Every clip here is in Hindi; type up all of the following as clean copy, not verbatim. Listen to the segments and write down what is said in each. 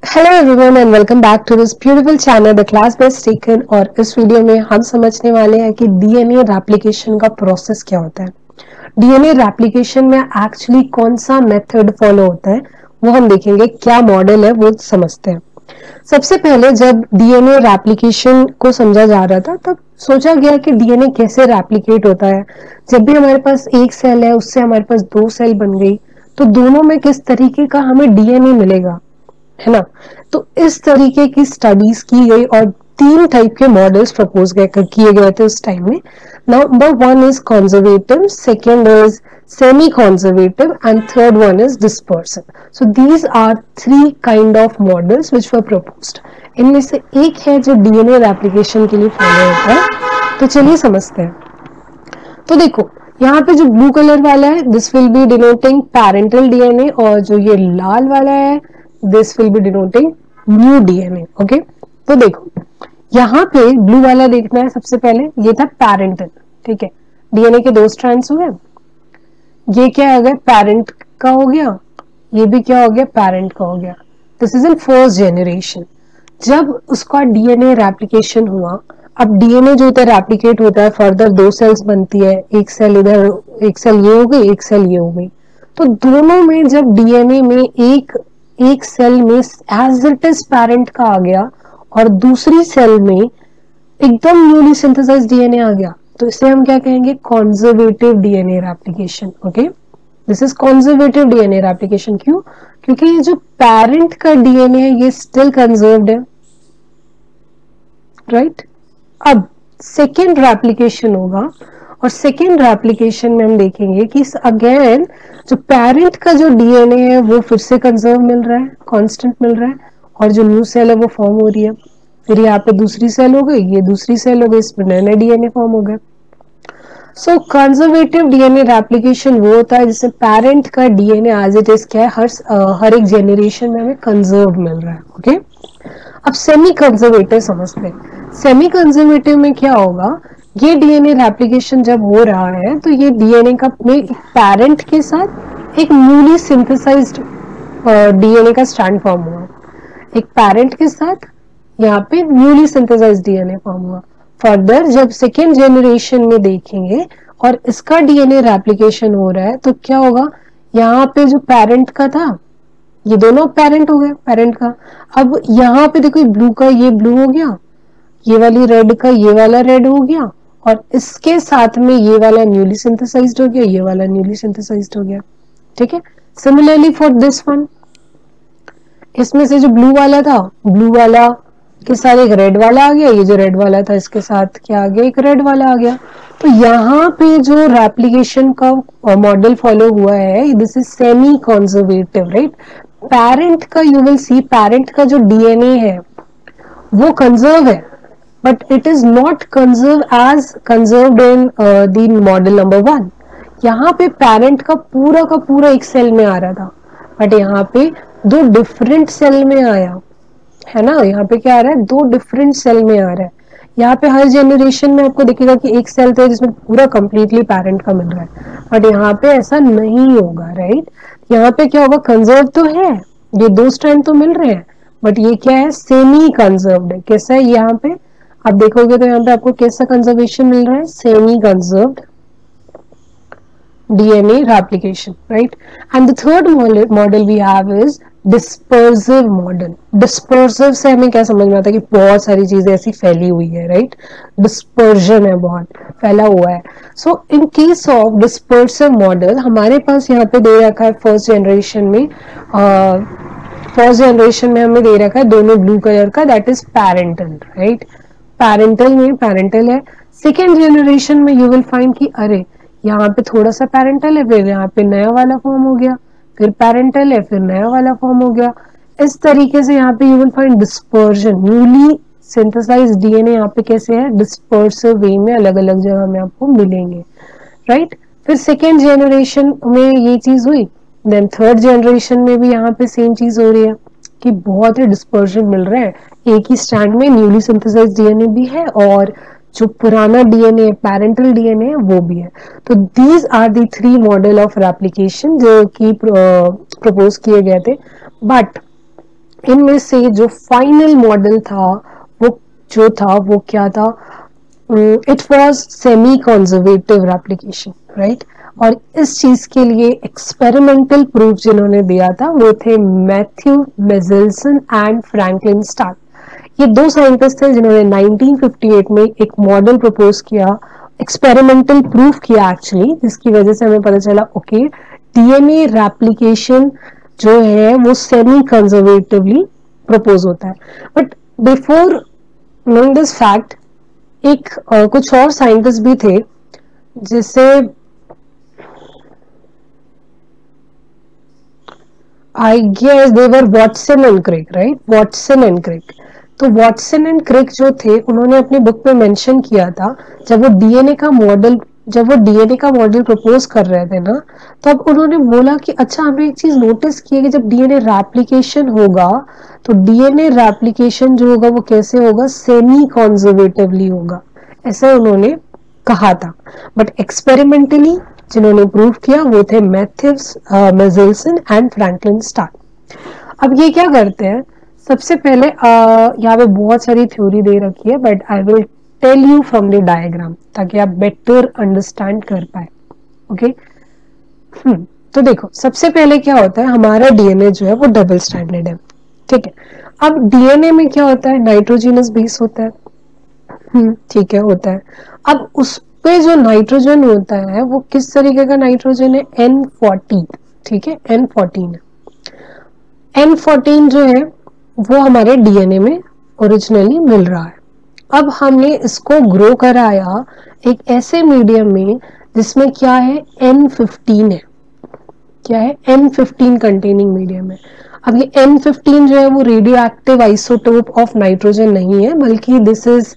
Hello everyone and welcome back to this beautiful channel the class best taken. और इस वीडियो में हम समझने वाले हैं कि डीएनए रेप्लिकेशन का प्रोसेस क्या होता है। डीएनए रेप्लिकेशन में एक्चुअली कौन सा मेथड फॉलो होता है वो हम देखेंगे, क्या मॉडल है वो समझते हैं। सबसे पहले जब डीएनए रेप्लिकेशन को समझा जा रहा था तब सोचा गया कि डीएनए कैसे रेप्लिकेट होता है। जब भी हमारे पास एक सेल है उससे हमारे पास दो सेल बन गई तो दोनों में किस तरीके का हमें डीएनए मिलेगा, है ना। तो इस तरीके की स्टडीज की गई और तीन टाइप के मॉडल्स प्रपोज किए गए थे उस टाइम में। Number one is conservative, second is semi conservative and third one is dispersive. So these are three kind of models which were proposed. इनमें से एक है जो डीएनए रेप्लिकेशन के लिए फॉलो होता है। तो चलिए समझते हैं। तो देखो यहाँ पे जो ब्लू कलर वाला है this will be denoting parental DNA, और जो ये लाल वाला है this will be denoting new DNA. Okay, तो देखो यहाँ पे ब्लू वाला देखना है। सबसे पहले ये था पैरेंटल, ठीक है। डीएनए के दो स्ट्रैंड्स हुए, ये क्या हो गया, पैरेंट का हो गया, ये भी क्या हो गया, पैरेंट का हो गया। This is in first generation. जब उसका डीएनए रेप्लिकेशन हुआ, अब डीएनए जो होता है रेप्लिकेट होता है, फर्दर दो सेल्स बनती है, एक सेल इधर, एक सेल ये हो गई, एक सेल ये हो गई। तो दोनों में जब डीएनए में एक सेल में एज इट इज पैरेंट का आ गया और दूसरी सेल में एकदम न्यूली सिंथेसाइज्ड डीएनए आ गया, तो इसे हम क्या कहेंगे, conservative DNA replication. Okay, this is conservative DNA replication. क्यों? क्योंकि ये जो पैरेंट का डीएनए है ये स्टिल कंजर्व्ड है, राइट। अब सेकेंड रेप्लिकेशन होगा और सेकेंड रेप्लिकेशन में हम देखेंगे कि अगेन जो पेरेंट का जो डीएनए है वो फिर से कंजर्व मिल रहा है, कांस्टेंट मिल रहा है, और जो न्यू सेल है वो फॉर्म हो रही है। फिर यहाँ पे दूसरी सेल हो गई, ये दूसरी सेल हो गई, इसमें नए डीएनए फॉर्म हो गए। सो कंजर्वेटिव डीएनए रेप्लिकेशन वो होता है जिससे पेरेंट का डीएनए एज इट इज क्या है, हर एक जेनरेशन में हमें कंजर्व मिल रहा है। ओके, अब सेमी कंजर्वेटिव समझते हैं। सेमी कंजर्वेटिव में क्या होगा, ये डीएनए रेप्लिकेशन जब हो रहा है तो ये डीएनए का एक पैरेंट के साथ एक न्यूली सिंथेसाइज्ड डीएनए का स्ट्रैंड फॉर्म हुआ। एक पैरेंट के साथ यहाँ पे न्यूली सिंथेसाइज्ड डीएनए फॉर्म हुआ। फर्दर जब सेकेंड जनरेशन में देखेंगे और इसका डीएनए रेप्लिकेशन हो रहा है तो क्या होगा, यहाँ पे जो पैरेंट का था ये दोनों पेरेंट हो गए, पेरेंट का। अब यहाँ पे देखो ब्लू का ये ब्लू हो गया, ये वाली रेड का ये वाला रेड हो गया, और इसके साथ में ये वाला न्यूली सिंथेसाइज्ड हो गया, ये वाला न्यूली सिंथेसाइज्ड हो गया, ठीक है। सिमिलरली फॉर दिस वन, इसमें से जो ब्लू वाला था, ब्लू वाला के साथ एक रेड वाला आ गया, ये जो रेड वाला था इसके साथ क्या आ गया, एक रेड वाला आ गया। तो यहाँ पे जो रेप्लिकेशन का मॉडल फॉलो हुआ है this is semi conservative, right. Parent का यू विल सी, पेरेंट का जो डीएनए है वो कंजर्व है, but it is not conserve as conserved in the model number one. यहाँ पे पेरेंट का पूरा एक सेल में आ रहा था, बट यहाँ पे दो डिफरेंट सेल में आया, है ना। यहाँ पे क्या आ रहा है, दो डिफरेंट सेल में आ रहा है। यहाँ पे हर जनरेशन में आपको दिखेगा कि एक सेल था जिसमें पूरा कंप्लीटली पेरेंट का मिल रहा है, बट यहाँ पे ऐसा नहीं होगा, राइट। यहाँ पे क्या होगा, कंजर्व तो है, ये दो स्ट्रैंड तो मिल रहे हैं, बट ये क्या है, सेमी कंजर्व्ड है। कैसा है यहाँ पे आप देखोगे तो यहाँ पे आपको कैसा कंजर्वेशन मिल रहा है, semi conserved DNA replication, right? And the third model we have is dispersive model. Dispersive से हमें क्या समझ में आता है कि बहुत सारी चीजें ऐसी फैली हुई है, right? Dispersion है, बहुत फैला हुआ है। So in case of dispersive model हमारे पास यहाँ पे दे रखा है फर्स्ट जनरेशन में, फर्स्ट जनरेशन में हमें दे रखा है दोनों ब्लू कलर का, that is parental, right. Parental में पैरेंटल है। सेकेंड जनरेशन में यू विल फाइंड कि अरे यहाँ पे थोड़ा सा पैरेंटल है, फिर यहाँ पे नया वाला फॉर्म हो गया, फिर पैरेंटल है, फिर नया वाला फॉर्म हो गया। इस तरीके से यहाँ पे you will find dispersion, newly synthesized DNA यहाँ पे कैसे है, डिस्पर्सिव वे में अलग अलग जगह में आपको मिलेंगे, राइट। फिर सेकेंड जनरेशन में ये चीज हुई, देन थर्ड जनरेशन में भी यहाँ पे सेम चीज हो रही है कि बहुत ही डिस्पर्जन मिल रहा है, एक ही स्ट्रैंड में न्यूली सिंथेसाइज्ड डीएनए भी है और जो पुराना डीएनए पैरेंटल डीएनए वो भी है। तो these are the three model of replication जो कि प्रपोज किए गए थे। बट इनमें से जो फाइनल मॉडल था वो क्या था, it was semi conservative replication, right. और इस चीज के लिए एक्सपेरिमेंटल प्रूफ जिन्होंने दिया था वो थे मैथ्यू मेजेल्सन एंड फ्रैंकलिन स्टार्क। ये दो साइंटिस्ट थे जिन्होंने 1958 में एक मॉडल प्रपोज किया, एक्सपेरिमेंटल प्रूफ किया एक्चुअली, जिसकी वजह से हमें पता चला ओके डीएनए रेप्लिकेशन जो है वो सेमी कंजर्वेटिवली प्रपोज होता है। But before knowing this fact एक कुछ और साइंटिस्ट भी थे जिसे I guess they were Watson and Crick, right, Watson and Crick. तो वॉटसन एंड क्रिक जो थे उन्होंने अपनी बुक में मेंशन किया था जब वो डीएनए का मॉडल प्रपोज कर रहे थे ना, तब उन्होंने बोला कि अच्छा हमने एक चीज नोटिस की है कि जब डीएनए रेप्लिकेशन होगा तो डीएनए रेप्लिकेशन जो होगा वो कैसे होगा, सेमी कंजर्वेटिवली होगा, ऐसा उन्होंने कहा था। बट एक्सपेरिमेंटली जिन्होंने प्रूव किया वो थे मैथ्यूस मेजेल्सन एंड फ्रैंकलिन स्टार्क। अब ये क्या करते हैं, सबसे पहले यहाँ पे बहुत सारी थ्योरी दे रखी है but I will tell you from the diagram ताकि आप बेटर अंडरस्टैंड कर पाए, ओके। तो देखो सबसे पहले क्या होता है, हमारा डीएनए जो है वो डबल स्ट्रैंडेड है, ठीक है। अब डीएनए में क्या होता है, नाइट्रोजनस बेस होता है, ठीक है, होता है। अब उस पे जो नाइट्रोजन होता है वो किस तरीके का नाइट्रोजन है, N14, ठीक है, N14 है। N14 जो है वो हमारे डीएनए में ओरिजिनली मिल रहा है। अब हमने इसको ग्रो कराया एक ऐसे मीडियम में जिसमें क्या है, N15 है, क्या है, N15 कंटेनिंग मीडियम है। अब ये N15 जो है वो radio active isotope of nitrogen नहीं है बल्कि this is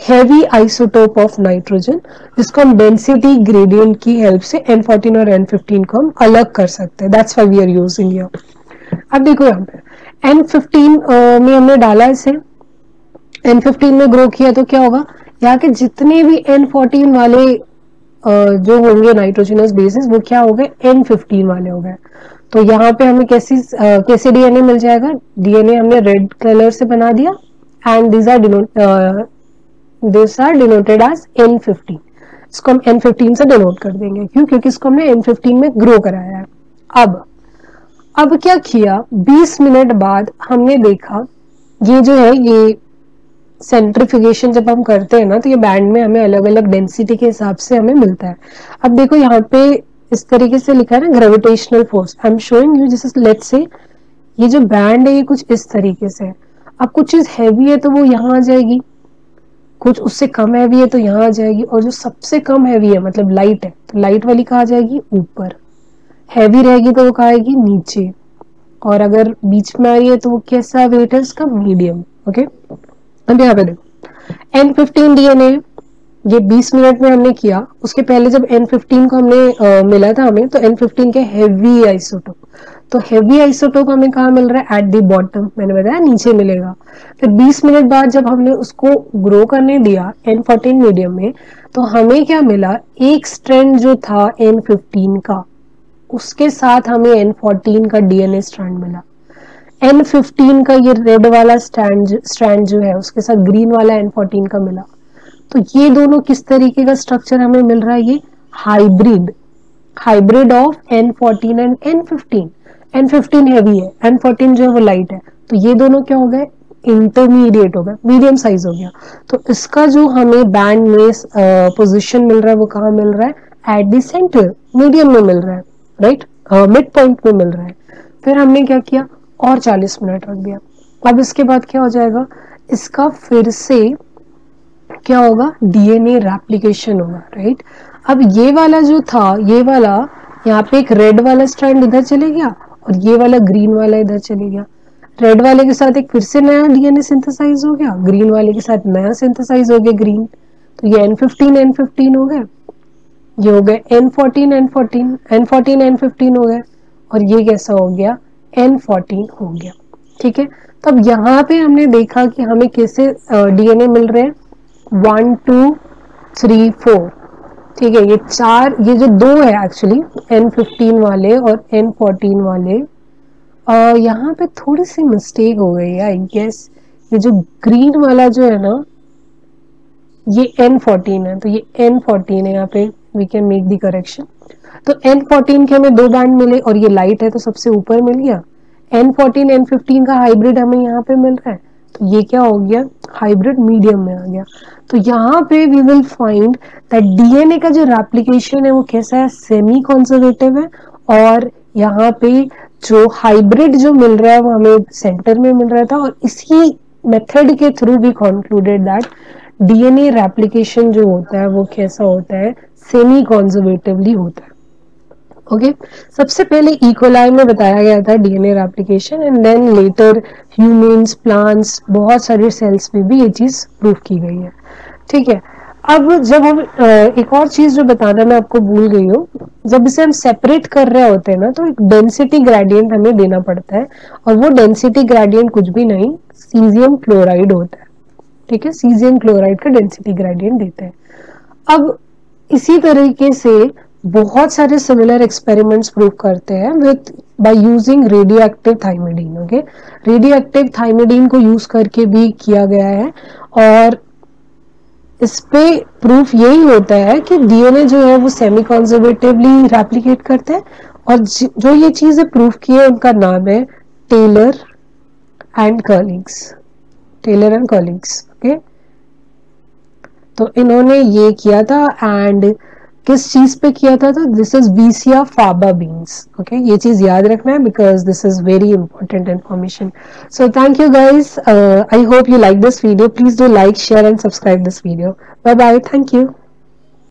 heavy isotope of nitrogen, जिसको हम डेंसिटी ग्रेडियंट की हेल्प से N14 और N15 को हम अलग कर सकते हैं, that's why we are using here. अब देखो यहाँ पे N15 में हमने डाला इसे, N15 में ग्रो किया तो क्या होगा, यहाँ के जितने भी N14 वाले जो होंगे नाइट्रोजनस बेसिस वो क्या हो गए, N15 वाले हो गए। तो यहाँ पे हमें कैसे डीएनए मिल जाएगा, डीएनए हमने रेड कलर से बना दिया and this are denoted as N15। इसको हम N15 से डिनोट कर देंगे, क्यों, क्योंकि इसको हमने N15 में ग्रो कराया है। अब क्या किया, 20 मिनट बाद हमने देखा ये जो है ये सेंट्रीफ्यूगेशन जब हम करते हैं ना तो ये बैंड में हमें अलग अलग डेंसिटी के हिसाब से हमें मिलता है। अब देखो यहाँ पे इस तरीके से लिखा है ना, gravitational force, I am showing you, जैसे लेट्स से ये जो बैंड है ये कुछ इस तरीके से है। अब कुछ चीज हैवी है तो वो यहाँ आ जाएगी, कुछ उससे कम हैवी है तो यहाँ आ जाएगी, और जो सबसे कम हैवी है मतलब लाइट है तो लाइट वाली कहाँ जाएगी, ऊपर, हैवी रहेगी तो वो कहाँ आएगी, नीचे, और अगर बीच में आ रही है तो वो कैसा वेट है इसका, मीडियम, ओके। अब यहाँ पे देखो N15 डीएनए ये 20 मिनट में हमने किया, उसके पहले जब N15 को हमने मिला था हमें तो N15 के हैवी आइसोटोप, तो हैवी आइसोटोप हमें कहाँ मिल रहा है, एट द बॉटम, मैंने बताया नीचे मिलेगा। फिर 20 मिनट बाद जब हमने उसको ग्रो करने दिया N14 मीडियम में तो हमें क्या मिला, एक स्ट्रैंड जो था N15 का उसके साथ हमें N14 का डीएनए स्ट्रैंड मिला। N15 का ये रेड वाला स्ट्रैंड जो है उसके साथ ग्रीन वाला N14 का मिला। तो ये दोनों किस तरीके का स्ट्रक्चर हमें मिल रहा है, ये hybrid of N14 and N15। N15 heavy है, N14 जो है वो लाइट है, तो ये दोनों क्या हो गए, इंटरमीडिएट हो गए, मीडियम साइज हो गया। तो इसका जो हमें बैंड में पोजीशन मिल रहा है वो कहाँ मिल रहा है, एट द सेंटर, मीडियम में मिल रहा है, राइट, मिड पॉइंट में मिल रहा है। फिर हमने क्या किया, और 40 मिनट रख दिया। अब इसके बाद क्या हो जाएगा, इसका फिर से क्या होगा, डीएनए रेप्लिकेशन होगा, राइट। अब ये वाला जो था, ये वाला यहाँ पे एक रेड वाला स्ट्रैंड इधर चले गया और ये वाला ग्रीन वाला इधर चले गया। रेड वाले के साथ एक फिर से नया डीएनए सिंथेसाइज हो गया, ग्रीन वाले के साथ नया सिंथेसाइज हो गया ग्रीन, तो ये N15 हो गए, ये हो गए N14 N15 हो गए, और ये कैसा हो गया, N14 हो गया, ठीक है। तब यहाँ पे हमने देखा कि हमें कैसे डीएनए मिल रहे हैं, 1 2 3 4, ठीक है, ये चार, ये जो दो है एक्चुअली N15 वाले और N14 वाले, यहाँ पे थोड़ी सी मिस्टेक हो गई है आई गेस। ये जो ग्रीन वाला जो है ना, ये N14 है, तो ये N14 है, यहाँ पे we can make the correction. तो N14 के हमें 2 बैंड मिले और ये लाइट है तो सबसे ऊपर मिल गया। N14 N15 का हाइब्रिड हमें यहाँ पे मिल रहा है, तो ये क्या हो गया, हाइब्रिड मीडियम में आ गया। तो यहाँ पे we will find that DNA का जो रेप्लिकेशन है वो कैसा है, सेमी कॉन्जर्वेटिव है। और यहाँ पे जो हाइब्रिड जो मिल रहा है वो हमें सेंटर में मिल रहा था, और इसी मेथड के through we concluded that DNA replication जो होता है वो कैसा होता है, सेमी कॉन्जर्वेटिवली होता है। ओके, सबसे पहले इकोलाई में बताया गया था DNA replication, and then later humans, plants, बहुत सारे सेल्स में भी ये चीज प्रूव की गई है। ठीक है, अब जब हम एक और चीज जो बताना मैं आपको भूल गई हूँ, जब इसे हम सेपरेट कर रहे होते हैं ना, तो एक डेंसिटी ग्रेडियंट हमें देना पड़ता है, और वो डेंसिटी ग्रेडियंट कुछ भी नहीं, सीजियम क्लोराइड होता है। ठीक है, सीजियम क्लोराइड का डेंसिटी ग्रेडियंट देते हैं। अब इसी तरीके से बहुत सारे सिमिलर एक्सपेरिमेंट्स प्रूव करते हैं with by using radio active thymidine. Okay, radio active thymidine को यूज करके भी किया गया है, और इस पे प्रूफ यही होता है कि डीएनए जो है वो सेमी कॉन्जर्वेटिवली रेप्लिकेट करते हैं, और जो ये चीजें प्रूफ की है उनका नाम है Taylor and colleagues. Taylor and colleagues, okay. तो इन्होंने ये किया था, एंड किस चीज पे किया था, तो this is Vicia faba beans. Okay, ये चीज याद रखना है because this is very important information. So thank you guys, I hope you like this video. Please do like, share and subscribe this video. Bye bye, thank you.